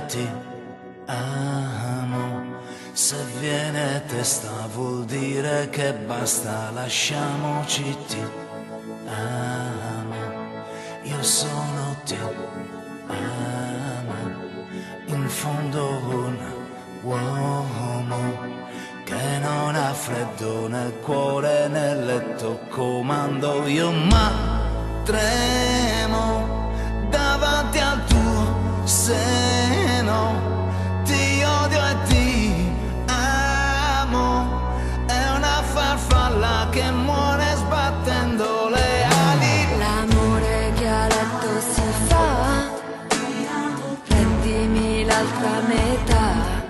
ti amo. Se viene testa vuol dire che basta, lasciamoci, ti amo. Io sono ti amo. In fondo un uomo che non ha freddo nel cuore, nel letto comando io, ma tremo davanti al tuo seno. Ti odio e ti amo, è una farfalla che muore sbattendo le ali. L'amore che a letto si fa, prendimi l'altra metà,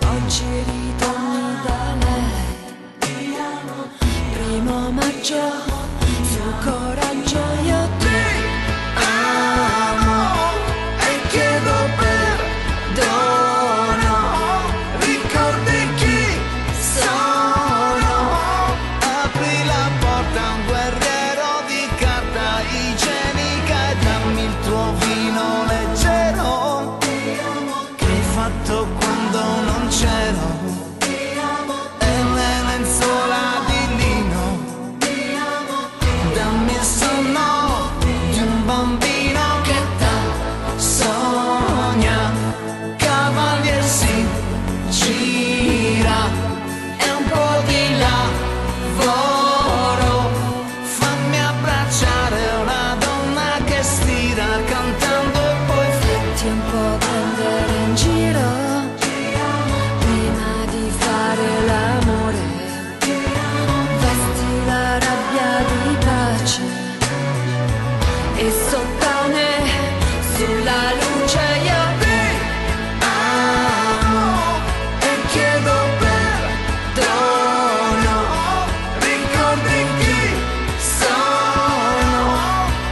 oggi ritorni da lei. 1° maggio, sul coraggio io ti amo e chiedo perdono. Ricordi chi sono? Apri la porta a un guerriero di carta igienica e dammi il tuo vino leggero che hai fatto quando non c'ero. E le lenzuola di lino, dammi il sonno di un bambino che sogna. Cavalier si gira e un po' di lavoro. Fammi abbracciare una donna che stira cantando e poi Fatti un po' prendere in giro prima di fare l'amore. Vesti la rabbia di pace e sottane sulla luce io ti amo e chiedo perdono. ricordi chi sono.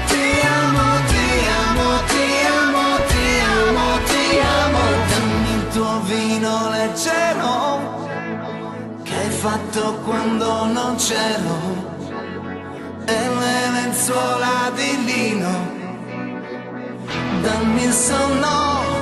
Ti amo, ti amo, ti amo, ti amo, ti amo. Dammi il tuo vino leggero che hai fatto quando non c'ero. E le lenzuola di lino, dammi il sonno